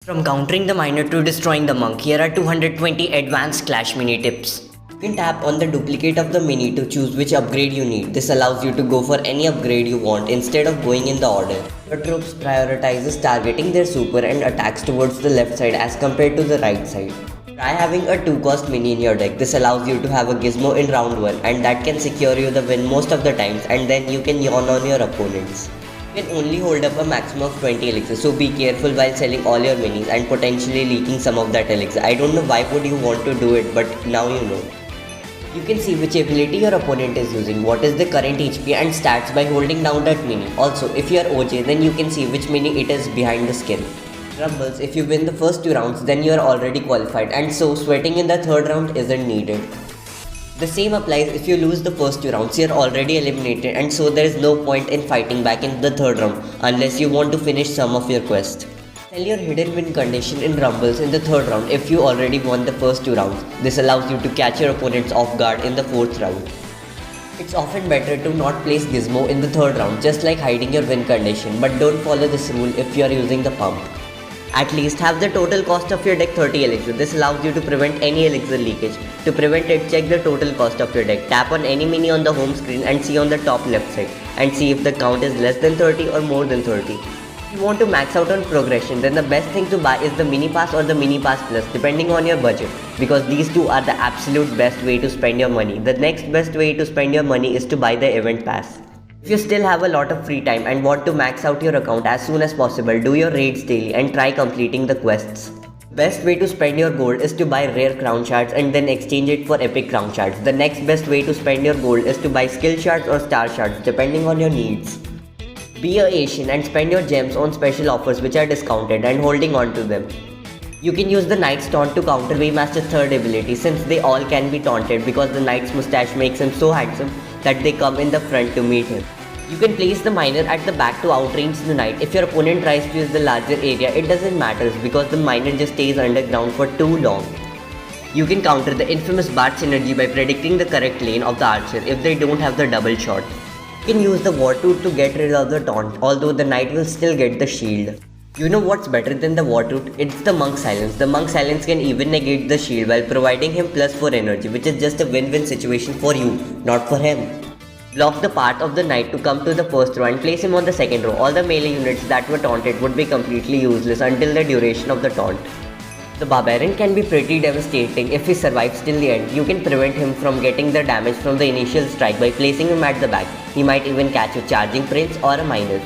From countering the miner to destroying the monk, here are 220 advanced clash mini tips. You can tap on the duplicate of the mini to choose which upgrade you need. This allows you to go for any upgrade you want instead of going in the order. Your troops prioritizes targeting their super and attacks towards the left side as compared to the right side. Try having a 2-cost mini in your deck. This allows you to have a gizmo in round 1 and that can secure you the win most of the times, and then you can yawn on your opponents. You can only hold up a maximum of 20 elixirs, so be careful while selling all your minis and potentially leaking some of that elixir. I don't know why would you want to do it, but now you know. You can see which ability your opponent is using, what is the current HP and stats by holding down that mini. Also, if you are OJ, then you can see which mini it is behind the skin. Rumbles, if you win the first 2 rounds, then you are already qualified, and so sweating in the 3rd round isn't needed. The same applies if you lose the first 2 rounds, you are already eliminated, and so there is no point in fighting back in the 3rd round unless you want to finish some of your quest. Sell your hidden win condition in rumbles in the 3rd round if you already won the first 2 rounds. This allows you to catch your opponents off guard in the 4th round. It's often better to not place gizmo in the 3rd round, just like hiding your win condition, but don't follow this rule if you are using the pump. At least have the total cost of your deck 30 elixir. This allows you to prevent any elixir leakage. To prevent it, check the total cost of your deck. Tap on any mini on the home screen and see on the top left side and see if the count is less than 30 or more than 30. If you want to max out on progression, then the best thing to buy is the mini pass or the mini pass plus, depending on your budget, because these two are the absolute best way to spend your money. The next best way to spend your money is to buy the event pass. If you still have a lot of free time and want to max out your account as soon as possible, do your raids daily and try completing the quests. Best way to spend your gold is to buy rare crown shards and then exchange it for epic crown shards. The next best way to spend your gold is to buy skill shards or star shards, depending on your needs. Be a Asian and spend your gems on special offers which are discounted and holding on to them. You can use the Knight's taunt to counter Waymaster's 3rd ability, since they all can be taunted because the Knight's mustache makes him so handsome that they come in the front to meet him. You can place the miner at the back to outrange the Knight. If your opponent tries to use the larger area, it doesn't matter because the miner just stays underground for too long. You can counter the infamous Bard synergy by predicting the correct lane of the archer if they don't have the double shot. You can use the War Tooth to get rid of the taunt, although the Knight will still get the shield. You know what's better than the War Tooth? It's the Monk Silence. The Monk Silence can even negate the shield while providing him +4 energy, which is just a win-win situation for you, not for him. Block the path of the Knight to come to the 1st row and place him on the 2nd row. All the melee units that were taunted would be completely useless until the duration of the taunt. The Barbarian can be pretty devastating if he survives till the end. You can prevent him from getting the damage from the initial strike by placing him at the back. He might even catch a charging prince or a miner.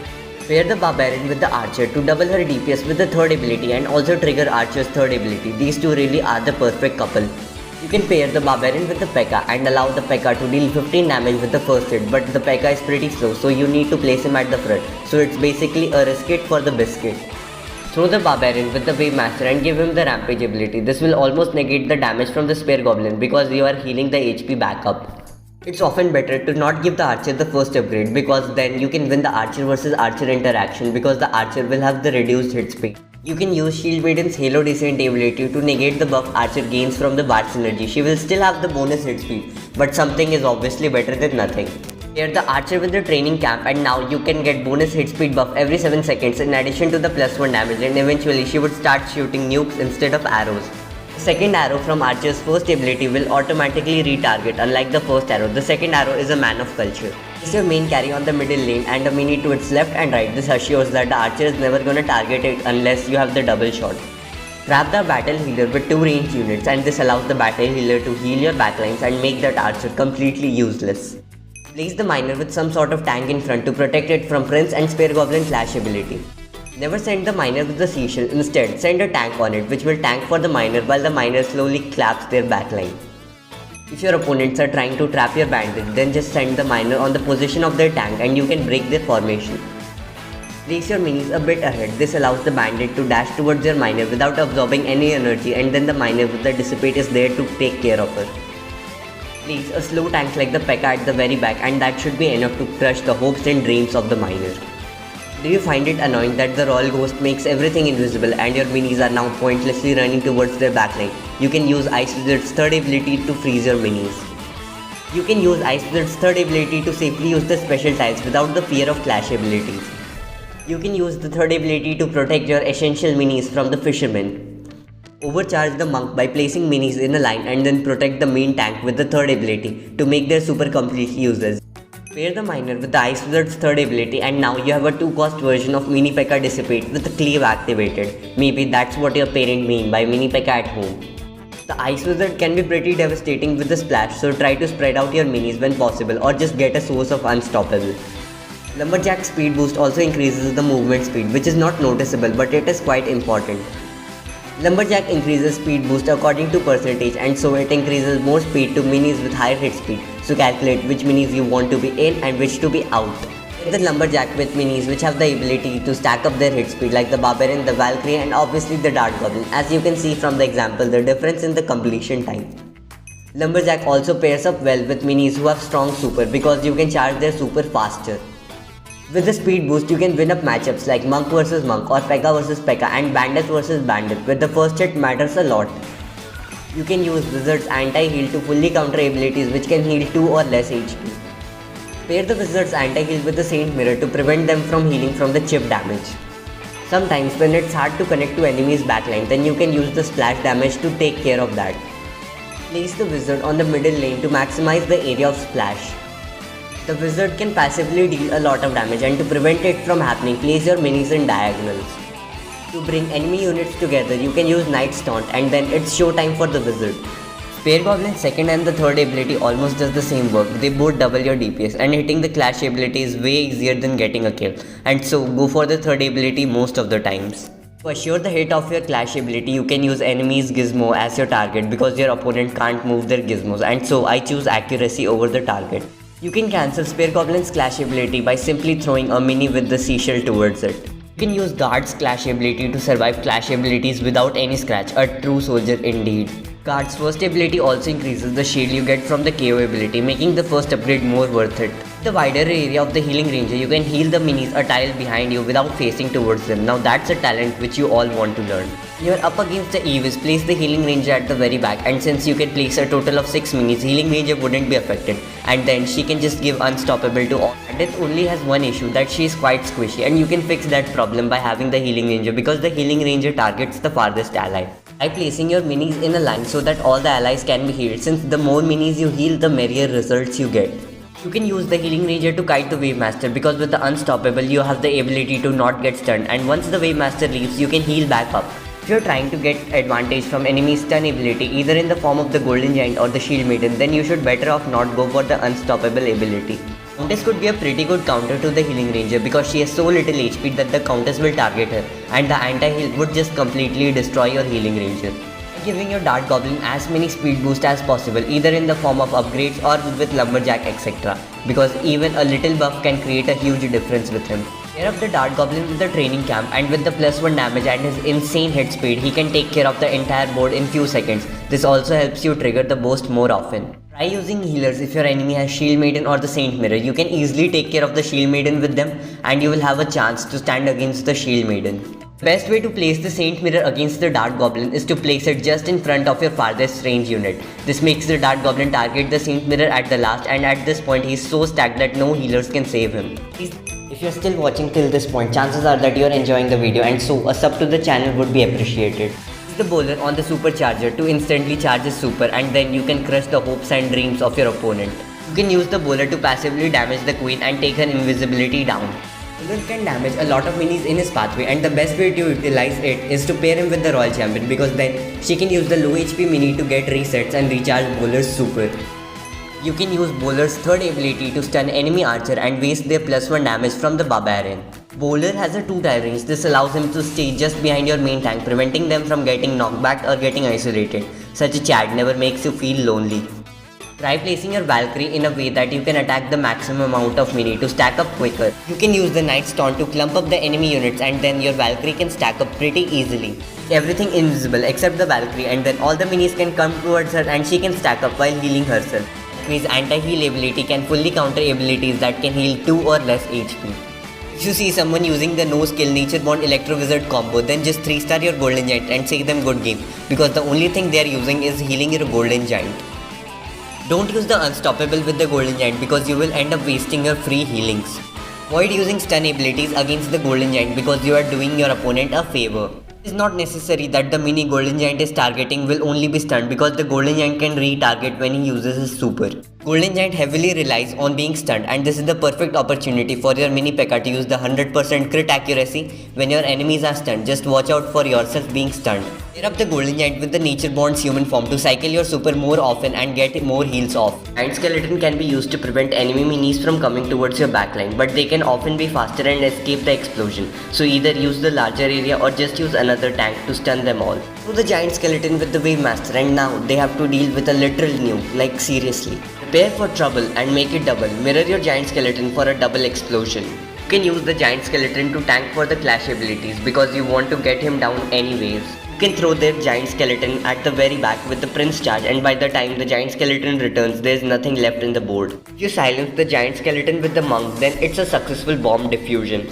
Pair the Barbarian with the Archer to double her DPS with the 3rd ability and also trigger Archer's 3rd ability. These two really are the perfect couple. You can pair the Barbarian with the P.E.K.K.A. and allow the P.E.K.K.A. to deal 15 damage with the first hit, but the P.E.K.K.A. is pretty slow, so you need to place him at the front. So it's basically a risk it for the biscuit. Throw the Barbarian with the Wavemaster and give him the Rampage ability. This will almost negate the damage from the Spear Goblin because you are healing the HP back up. It's often better to not give the Archer the first upgrade because then you can win the Archer versus Archer interaction because the Archer will have the reduced hit speed. You can use Shield Maiden's Halo Descent ability to negate the buff Archer gains from the Bard synergy. She will still have the bonus hit speed, but something is obviously better than nothing. Pair the Archer with the Training Camp and now you can get bonus hit speed buff every 7 seconds in addition to the +1 damage, and eventually she would start shooting nukes instead of arrows. The 2nd arrow from Archer's 1st ability will automatically retarget. Unlike the 1st arrow, the 2nd arrow is a Man of Culture. Place your main carry on the middle lane and a mini to its left and right. This assures that the Archer is never gonna target it unless you have the double shot. Trap the Battle Healer with 2 ranged units, and this allows the Battle Healer to heal your backlines and make that Archer completely useless. Place the miner with some sort of tank in front to protect it from Prince and Spear Goblin Flash ability. Never send the miner with the seashell, instead send a tank on it which will tank for the miner while the miner slowly claps their backline. If your opponents are trying to trap your bandit, then just send the miner on the position of their tank and you can break their formation. Place your minis a bit ahead. This allows the bandit to dash towards your miner without absorbing any energy, and then the miner with the dissipate is there to take care of her. Place a slow tank like the P.E.K.K.A. at the very back, and that should be enough to crush the hopes and dreams of the miner. Do you find it annoying that the Royal Ghost makes everything invisible and your minis are now pointlessly running towards their backline? You can use Ice Wizard's 3rd ability to freeze your minis. You can use Ice Wizard's 3rd ability to safely use the special tiles without the fear of clash abilities. You can use the third ability to protect your essential minis from the fishermen. Overcharge the monk by placing minis in a line and then protect the main tank with the third ability to make their super completely useless. Pair the miner with the Ice Wizard's third ability and now you have a 2-cost version of Mini P.E.K.K.A Dissipate with the cleave activated. Maybe that's what your parent mean by Mini P.E.K.K.A at home. The Ice Wizard can be pretty devastating with the splash, so try to spread out your minis when possible or just get a source of unstoppable. Lumberjack speed boost also increases the movement speed, which is not noticeable but it is quite important. Lumberjack increases speed boost according to percentage and so it increases more speed to minis with higher hit speed. So calculate which minis you want to be in and which to be out. The Lumberjack with minis which have the ability to stack up their hit speed like the Barbarian, the Valkyrie and obviously the Dart Goblin. As you can see from the example, the difference in the completion time. Lumberjack also pairs up well with minis who have strong super because you can charge their super faster. With the speed boost, you can win up matchups like Monk vs Monk or P.E.K.K.A vs P.E.K.K.A and Bandit vs Bandit, where the first hit matters a lot. You can use Wizard's anti-heal to fully counter abilities which can heal 2 or less HP. Pair the Wizard's anti-heal with the Saint Mirror to prevent them from healing from the chip damage. Sometimes when it's hard to connect to enemies' backline, then you can use the splash damage to take care of that. Place the Wizard on the middle lane to maximize the area of splash. The Wizard can passively deal a lot of damage and to prevent it from happening, place your minis in diagonals. To bring enemy units together, you can use Knight's Taunt and then it's showtime for the Wizard. Spear Goblin's second and the third ability almost does the same work. They both double your DPS and hitting the clash ability is way easier than getting a kill. And so go for the third ability most of the times. To assure the hit of your clash ability, you can use enemy's gizmo as your target because your opponent can't move their gizmos and so I choose accuracy over the target. You can cancel Spear Goblin's clash ability by simply throwing a mini with the seashell towards it. You can use Guard's clash ability to survive clash abilities without any scratch, a true soldier indeed. Guard's first ability also increases the shield you get from the KO ability, making the first upgrade more worth it. The wider area of the healing ranger, you can heal the minis a tile behind you without facing towards them. Now that's a talent which you all want to learn. When you're up against the Evis, place the healing ranger at the very back and since you can place a total of 6 minis, healing ranger wouldn't be affected and then she can just give unstoppable to all. Death only has one issue, that she is quite squishy and you can fix that problem by having the healing ranger because the healing ranger targets the farthest ally. By placing your minis in a line so that all the allies can be healed, since the more minis you heal, the merrier results you get. You can use the healing ranger to kite the wave master because with the unstoppable you have the ability to not get stunned and once the wave master leaves you can heal back up. If you're trying to get advantage from enemy's stun ability either in the form of the golden giant or the shield maiden, then you should better off not go for the unstoppable ability. Countess could be a pretty good counter to the healing ranger because she has so little HP that the countess will target her and the anti-heal would just completely destroy your healing ranger. By giving your Dart Goblin as many speed boost as possible either in the form of upgrades or with Lumberjack etc. because even a little buff can create a huge difference with him. Pair up the Dart Goblin with the training camp and with the +1 damage and his insane hit speed, he can take care of the entire board in few seconds. This also helps you trigger the burst more often. Try using healers if your enemy has Shield Maiden or the Saint Mirror. You can easily take care of the Shield Maiden with them and you will have a chance to stand against the Shield Maiden. The best way to place the Saint Mirror against the Dart Goblin is to place it just in front of your farthest range unit. This makes the Dart Goblin target the Saint Mirror at the last and at this point he is so stacked that no healers can save him. If you are still watching till this point, chances are that you are enjoying the video and so a sub to the channel would be appreciated. Use the bowler on the supercharger to instantly charge his super and then you can crush the hopes and dreams of your opponent. You can use the bowler to passively damage the queen and take her invisibility down. Bowler can damage a lot of minis in his pathway and the best way to utilize it is to pair him with the Royal Champion because then she can use the low HP mini to get resets and recharge bowler's super. You can use Bowler's third ability to stun enemy archer and waste their +1 damage from the Barbarian. Bowler has a 2-tile range. This allows him to stay just behind your main tank, preventing them from getting knocked back or getting isolated. Such a chat never makes you feel lonely. Try placing your Valkyrie in a way that you can attack the maximum amount of mini to stack up quicker. You can use the Knight's Taunt to clump up the enemy units and then your Valkyrie can stack up pretty easily. Everything invisible except the Valkyrie and then all the minis can come towards her and she can stack up while healing herself. His anti-heal ability can fully counter abilities that can heal 2 or less HP. If you see someone using the no skill nature bond electro wizard combo, then just 3-star your golden giant and say them good game because the only thing they are using is healing your golden giant. Don't use the unstoppable with the golden giant because you will end up wasting your free healings. Avoid using stun abilities against the Golden Giant because you are doing your opponent a favor. It is not necessary that the mini Golden Giant is targeting will only be stunned because the Golden Giant can retarget when he uses his super. Golden Giant heavily relies on being stunned, and this is the perfect opportunity for your mini P.E.K.K.A. to use the 100% crit accuracy when your enemies are stunned. Just watch out for yourself being stunned. Pair up the Golden Giant with the Nature Bond's human form to cycle your super more often and get more heals off. Giant Skeleton can be used to prevent enemy minis from coming towards your backline, but they can often be faster and escape the explosion. So either use the larger area or just use another tank to stun them all. Throw the Giant Skeleton with the Wave Master, and now they have to deal with a literal nuke, like seriously. Prepare for trouble and make it double. Mirror your Giant Skeleton for a double explosion. You can use the Giant Skeleton to tank for the clash abilities because you want to get him down anyways. You can throw their Giant Skeleton at the very back with the Prince charge, and by the time the Giant Skeleton returns, there is nothing left in the board. If you silence the Giant Skeleton with the Monk, then it's a successful bomb diffusion.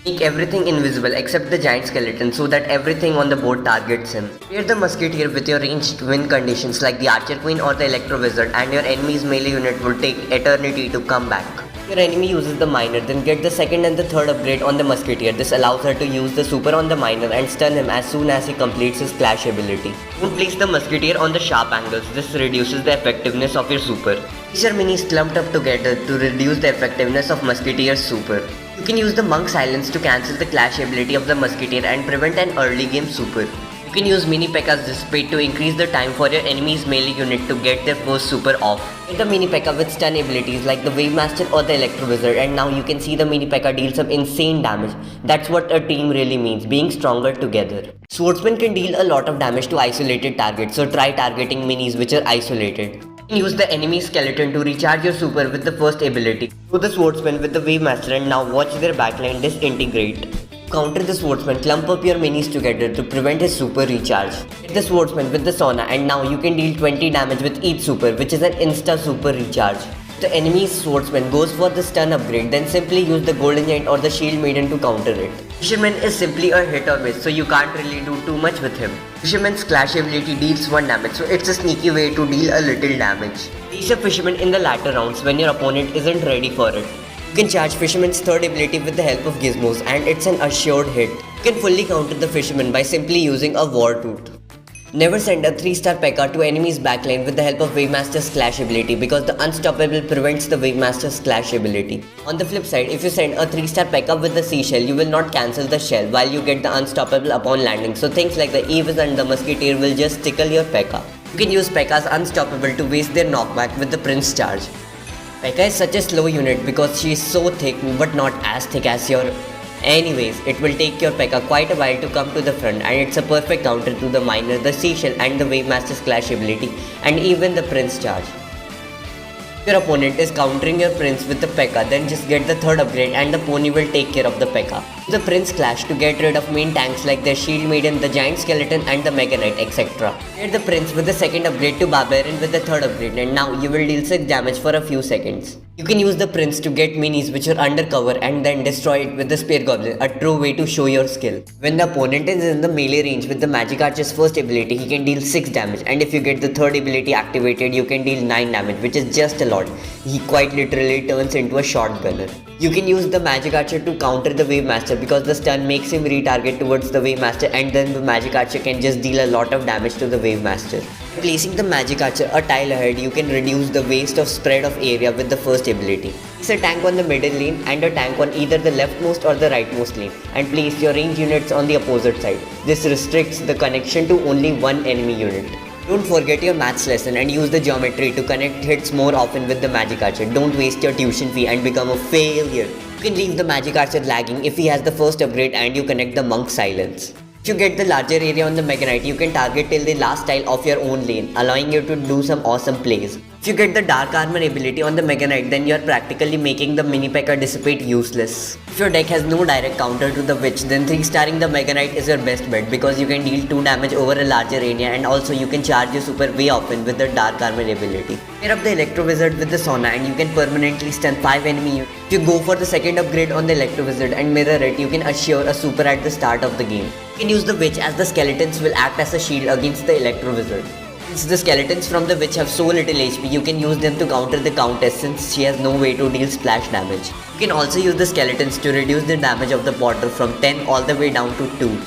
Make everything invisible except the Giant Skeleton so that everything on the board targets him. Pair the Musketeer with your ranged win conditions like the Archer Queen or the Electro Wizard, and your enemy's melee unit will take eternity to come back. If your enemy uses the Miner, then get the second and the third upgrade on the Musketeer. This allows her to use the super on the Miner and stun him as soon as he completes his clash ability. Don't place the Musketeer on the sharp angles. This reduces the effectiveness of your super. These are minis clumped up together to reduce the effectiveness of Musketeer's super. You can use the Monk Silence to cancel the clash ability of the Musketeer and prevent an early game super. You can use Mini P.E.K.K.A's Dissipate to increase the time for your enemy's melee unit to get their first super off. Get the Mini P.E.K.K.A. with stun abilities like the Wave Master or the Electro Wizard, and now you can see the Mini P.E.K.K.A. deal some insane damage. That's what a team really means, being stronger together. Swordsman can deal a lot of damage to isolated targets, so try targeting minis which are isolated. You can use the enemy skeleton to recharge your super with the first ability. Throw the Swordsman with the Wave Master, and now watch their backline disintegrate. Counter the Swordsman, clump up your minis together to prevent his super recharge. Hit the Swordsman with the Sauna, and now you can deal 20 damage with each super, which is an insta super recharge. If the enemy's Swordsman goes for the stun upgrade, then simply use the Golden Giant or the Shield Maiden to counter it. Fisherman is simply a hit or miss, so you can't really do too much with him. Fisherman's clash ability deals 1 damage, so it's a sneaky way to deal a little damage. Place your Fisherman in the latter rounds when your opponent isn't ready for it. You can charge Fisherman's third ability with the help of gizmos, and it's an assured hit. You can fully counter the Fisherman by simply using a War Tooth. Never send a 3-star P.E.K.K.A. to enemy's backline with the help of Wave Master's Clash ability because the Unstoppable prevents the Wave Master's Clash ability. On the flip side, if you send a 3-star P.E.K.K.A. with the Seashell, you will not cancel the shell while you get the Unstoppable upon landing, so things like the Evis and the Musketeer will just tickle your P.E.K.K.A. You can use P.E.K.K.A's Unstoppable to waste their knockback with the Prince charge. P.E.K.K.A. is such a slow unit because she is so thick but not as thick as your... Anyways, it will take your P.E.K.K.A. quite a while to come to the front, and it's a perfect counter to the Miner, the Seashell and the Wave Master's Clash ability, and even the Prince charge. If your opponent is countering your Prince with the P.E.K.K.A., then just get the third upgrade and the pony will take care of the P.E.K.K.A. The Prince Clash to get rid of main tanks like the Shield Maiden, the Giant Skeleton and the Mega Knight, etc. Get the Prince with the second upgrade to Barbarian with the third upgrade, and now you will deal 6 damage for a few seconds. You can use the Prince to get minis which are under cover and then destroy it with the Spear Goblin, a true way to show your skill. When the opponent is in the melee range with the Magic Archer's first ability, he can deal 6 damage, and if you get the third ability activated, you can deal 9 damage, which is just a lot. He quite literally turns into a shotgunner. You can use the Magic Archer to counter the Wave Master because the stun makes him retarget towards the Wave Master, and then the Magic Archer can just deal a lot of damage to the Wave Master. Placing the Magic Archer a tile ahead, you can reduce the waste of spread of area with the first ability. Place a tank on the middle lane and a tank on either the leftmost or the rightmost lane, and place your range units on the opposite side. This restricts the connection to only one enemy unit. Don't forget your maths lesson and use the geometry to connect hits more often with the Magic Archer. Don't waste your tuition fee and become a failure. You can leave the Magic Archer lagging if he has the first upgrade and you connect the Monk Silence. If you get the larger area on the Mega Knight, you can target till the last tile of your own lane, allowing you to do some awesome plays. If you get the Dark Armor ability on the Mega Knight, then you are practically making the Mini P.E.K.K.A. Dissipate useless. If your deck has no direct counter to the Witch, then 3-starring the Mega Knight is your best bet because you can deal 2 damage over a larger area, and also you can charge your super way often with the Dark Armor ability. Pair up the Electro Wizard with the Sauna and you can permanently stun 5 enemy units. If you go for the second upgrade on the Electro Wizard and mirror it, you can assure a super at the start of the game. You can use the Witch as the skeletons will act as a shield against the Electro Wizard. Since the skeletons from the witch have so little HP, you can use them to counter the countess since she has no way to deal splash damage. You can also use the skeletons to reduce the damage of the Potter from 10 all the way down to 2.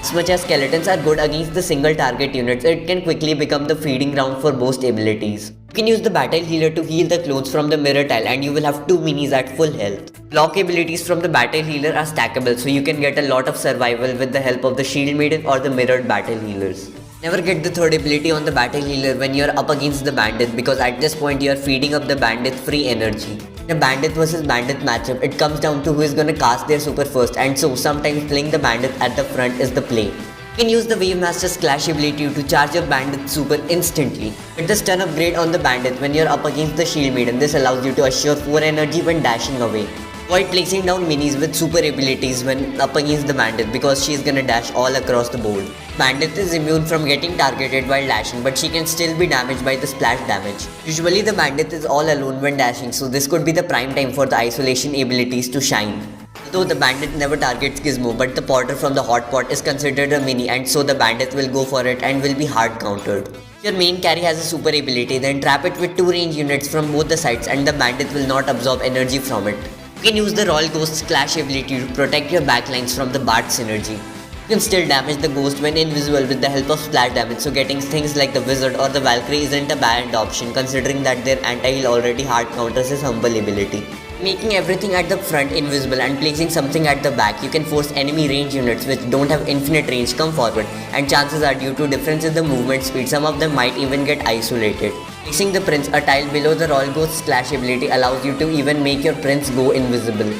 As much as skeletons are good against the single target units, it can quickly become the feeding ground for most abilities. You can use the battle healer to heal the clothes from the mirror tile and you will have 2 minis at full health. Block abilities from the battle healer are stackable, so you can get a lot of survival with the help of the shield maiden or the mirrored battle healers. Never get the third ability on the battle healer when you're up against the bandit, because at this point you are feeding up the bandit free energy. In a bandit versus bandit matchup, it comes down to who is gonna cast their super first, and so sometimes playing the bandit at the front is the play. You can use the Wave Master's Clash ability to charge your bandit super instantly. Get the stun upgrade on the bandit when you're up against the shield maiden. This allows you to assure 4 energy when dashing away. Avoid placing down minis with super abilities when up against the bandit because she is gonna dash all across the board. Bandit is immune from getting targeted while dashing, but she can still be damaged by the splash damage. Usually the bandit is all alone when dashing, so this could be the prime time for the isolation abilities to shine. Although the bandit never targets Gizmo, but the Potter from the hot pot is considered a mini, and so the bandit will go for it and will be hard countered. If your main carry has a super ability, then trap it with 2 range units from both the sides and the bandit will not absorb energy from it. You can use the Royal Ghost's Clash ability to protect your backlines from the Bard synergy. You can still damage the ghost when invisible with the help of splash damage, so getting things like the Wizard or the Valkyrie isn't a bad option considering that their anti-heal already hard counters his humble ability. Making everything at the front invisible and placing something at the back, you can force enemy range units which don't have infinite range come forward, and chances are due to difference in the movement speed, some of them might even get isolated. Placing the prince a tile below the Royal Ghost's Clash ability allows you to even make your prince go invisible.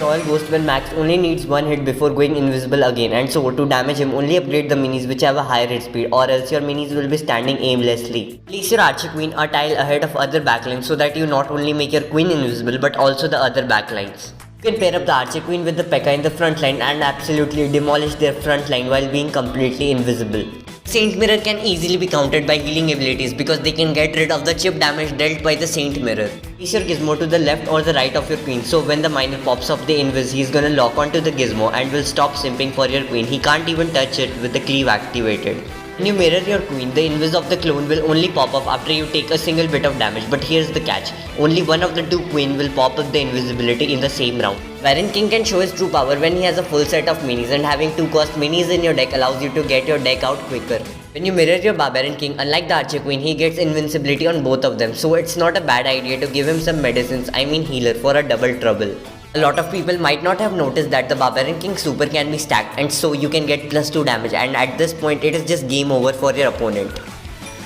Royal Ghost when maxed only needs 1 hit before going invisible again, and so to damage him only upgrade the minis which have a higher hit speed, or else your minis will be standing aimlessly. Place your Archer Queen a tile ahead of other backlines so that you not only make your queen invisible but also the other backlines. You can pair up the Archer Queen with the P.E.K.K.A in the front line and absolutely demolish their front line while being completely invisible. Saint Mirror can easily be countered by healing abilities because they can get rid of the chip damage dealt by the Saint Mirror. Place your Gizmo to the left or the right of your queen, so when the miner pops off the invis, he is gonna lock onto the Gizmo and will stop simping for your queen. He can't even touch it with the cleave activated. When you mirror your queen, the invis of the clone will only pop off after you take a single bit of damage, but here's the catch. Only one of the 2 queen will pop up the invisibility in the same round. Baron King can show his true power when he has a full set of minis, and having 2 cost minis in your deck allows you to get your deck out quicker. When you mirror your Barbarian King, unlike the Archer Queen, he gets invincibility on both of them, so it's not a bad idea to give him some medicines, healer, for a double trouble. A lot of people might not have noticed that the Barbarian King super can be stacked, and so you can get +2 damage, and at this point it is just game over for your opponent.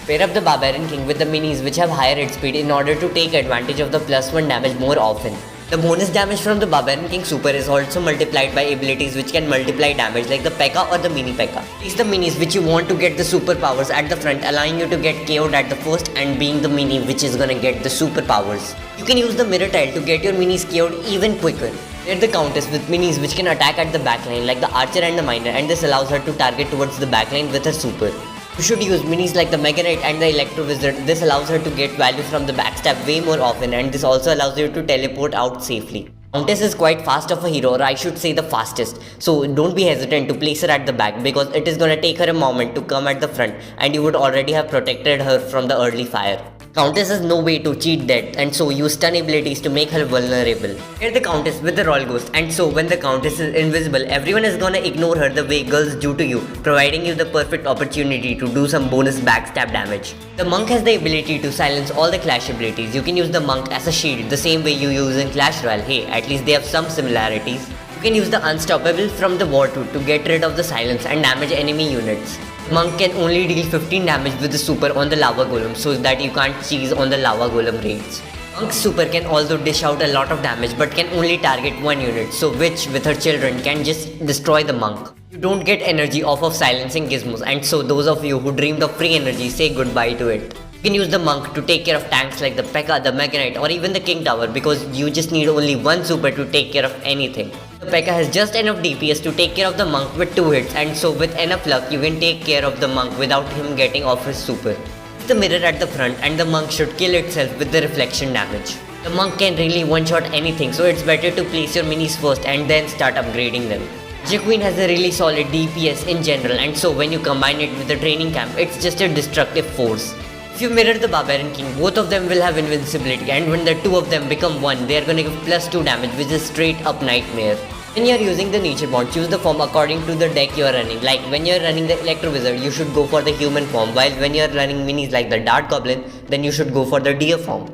Pair up the Barbarian King with the minis which have higher hit speed in order to take advantage of the +1 damage more often. The bonus damage from the Barbarian King super is also multiplied by abilities which can multiply damage like the P.E.K.K.A or the mini P.E.K.K.A. Place the minis which you want to get the superpowers at the front, allowing you to get KO'd at the first and being the mini which is gonna get the superpowers. You can use the mirror tile to get your minis KO'd even quicker. Pair the Countess with minis which can attack at the backline like the Archer and the Miner, and this allows her to target towards the backline with her super. You should use minis like the Mega Knight and the Electro Wizard. This allows her to get value from the backstab way more often, and this also allows you to teleport out safely. Countess is quite fast of a hero, or I should say the fastest, so don't be hesitant to place her at the back because it is gonna take her a moment to come at the front and you would already have protected her from the early fire. Countess has no way to cheat that, and so use stun abilities to make her vulnerable. Pair the Countess with the Royal Ghost, and so when the Countess is invisible, everyone is gonna ignore her the way girls do to you, providing you the perfect opportunity to do some bonus backstab damage. The Monk has the ability to silence all the Clash abilities. You can use the Monk as a shield the same way you use in Clash Royale. Hey, at least they have some similarities. You can use the Unstoppable from the War Tooth to get rid of the silence and damage enemy units. Monk can only deal 15 damage with the super on the Lava Golem, so that you can't cheese on the Lava Golem raids. Monk's super can also dish out a lot of damage but can only target 1 unit, so Witch with her children can just destroy the Monk. You don't get energy off of silencing gizmos, and so those of you who dreamed of free energy say goodbye to it. You can use the Monk to take care of tanks like the P.E.K.K.A, the Mega Knight, or even the King Tower because you just need only 1 super to take care of anything. The P.E.K.K.A has just enough DPS to take care of the Monk with 2 hits, and so with enough luck you can take care of the Monk without him getting off his super. Use the mirror at the front and the Monk should kill itself with the reflection damage. The Monk can really one-shot anything, so it's better to place your minis first and then start upgrading them. Ninja Queen has a really solid DPS in general, and so when you combine it with the training camp, it's just a destructive force. If you mirror the Barbarian King, both of them will have invincibility, and when the two of them become one, they are gonna give +2 damage, which is straight up nightmare. When you are using the nature bond, choose the form according to the deck you are running. Like when you are running the Electro Wizard, you should go for the human form, while when you are running minis like the Dart Goblin, then you should go for the deer form.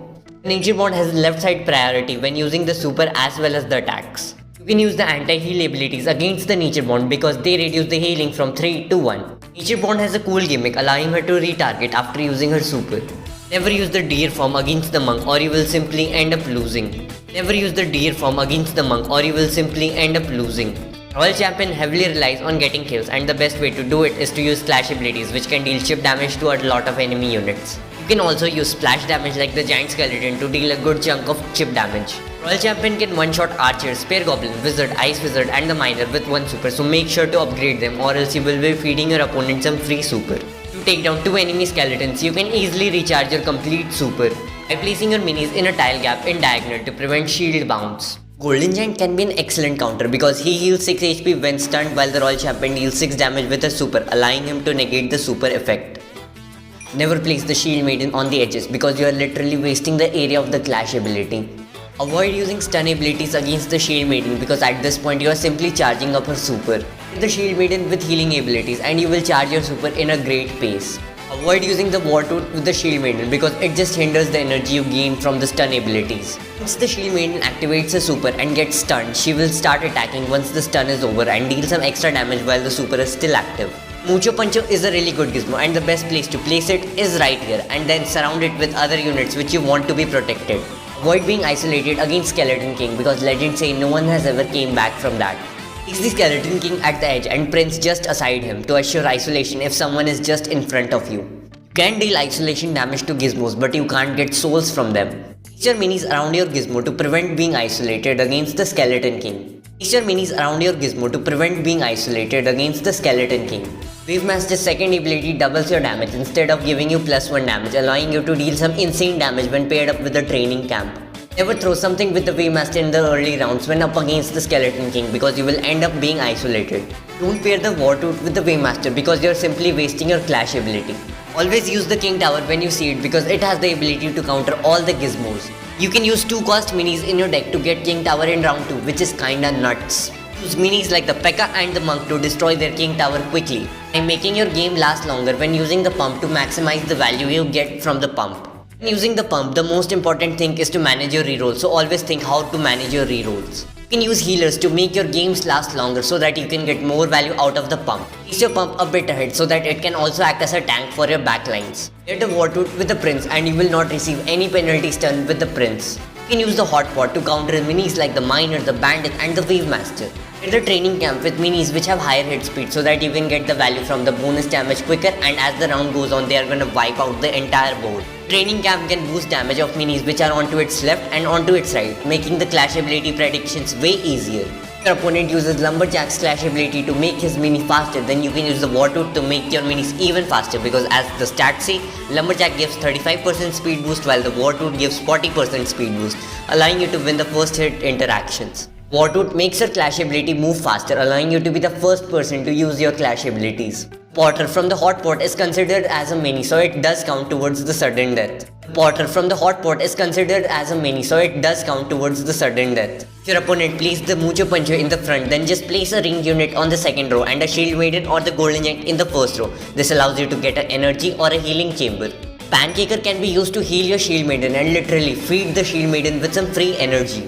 Nature bond has left side priority when using the super as well as the attacks. You can use the anti-heal abilities against the nature bond because they reduce the healing from 3 to 1. Nature bond has a cool gimmick allowing her to retarget after using her super. Never use the deer form against the monk or you will simply end up losing. Never use the deer form against the monk or you will simply end up losing. Royal Champion heavily relies on getting kills, and the best way to do it is to use slash abilities which can deal chip damage to a lot of enemy units. You can also use splash damage like the giant skeleton to deal a good chunk of chip damage. Royal Champion can one-shot archers, spear goblin, wizard, ice wizard and the miner with one super, so make sure to upgrade them or else you will be feeding your opponent some free super. To take down 2 enemy skeletons, you can easily recharge your complete super by placing your minis in a tile gap in diagonal to prevent shield bounce. Golden Giant can be an excellent counter because he heals 6 HP when stunned, while the Royal Champion deals 6 damage with a super, allowing him to negate the super effect. Never place the Shield Maiden on the edges because you are literally wasting the area of the Clash ability. Avoid using stun abilities against the Shield Maiden because at this point you are simply charging up her super. Hit the Shield Maiden with healing abilities and you will charge your super in a great pace. Avoid using the War Tooth with the Shield Maiden because it just hinders the energy you gain from the stun abilities. Once the Shield Maiden activates a super and gets stunned, she will start attacking once the stun is over and deal some extra damage while the super is still active. Mucho Puncho is a really good gizmo and the best place to place it is right here, and then surround it with other units which you want to be protected. Avoid being isolated against Skeleton King because legends say no one has ever came back from that. Place the Skeleton King at the edge and Prince just aside him to assure isolation if someone is just in front of you. You can deal isolation damage to gizmos but you can't get souls from them. Place your minis around your gizmo to prevent being isolated against the Skeleton King. Place your minis around your gizmo to prevent being isolated against the Skeleton King. Wave Master's second ability doubles your damage instead of giving you +1 damage, allowing you to deal some insane damage when paired up with the training camp. Never throw something with the Wave Master in the early rounds when up against the Skeleton King because you will end up being isolated. Don't pair the War Tooth with the Wave Master because you are simply wasting your Clash ability. Always use the King Tower when you see it because it has the ability to counter all the gizmos. You can use 2 cost minis in your deck to get King Tower in round 2, which is kinda nuts. Use minis like the P.E.K.K.A. and the Monk to destroy their King Tower quickly by making your game last longer when using the pump to maximize the value you get from the pump. When using the pump, the most important thing is to manage your rerolls, so always think how to manage your rerolls. You can use healers to make your games last longer so that you can get more value out of the pump. Place your pump a bit ahead so that it can also act as a tank for your backlines. Get a War Tooth with the Prince and you will not receive any penalty stun with the Prince. You can use the Hot Pot to counter minis like the Miner, the Bandit and the Wave Master. Get the training camp with minis which have higher hit speed so that you can get the value from the bonus damage quicker, and as the round goes on they are gonna wipe out the entire board. Training camp can boost damage of minis which are onto its left and onto its right, making the Clash ability predictions way easier. If your opponent uses Lumberjack's Clash ability to make his mini faster, then you can use the War Tooth to make your minis even faster because as the stats say, Lumberjack gives 35% speed boost while the War Tooth gives 40% speed boost, allowing you to win the first hit interactions. War Tooth makes your Clash ability move faster, allowing you to be the first person to use your Clash abilities. Potter from the Hot Pot is considered as a mini, so it does count towards the sudden death. Potter from the Hot Pot is considered as a mini, so it does count towards the sudden death. If your opponent places the Mucho Puncher in the front, then just place a ring unit on the second row and a Shield Maiden or the Golden Giant in the first row. This allows you to get an energy or a healing chamber. Pancaker can be used to heal your Shield Maiden and literally feed the Shield Maiden with some free energy.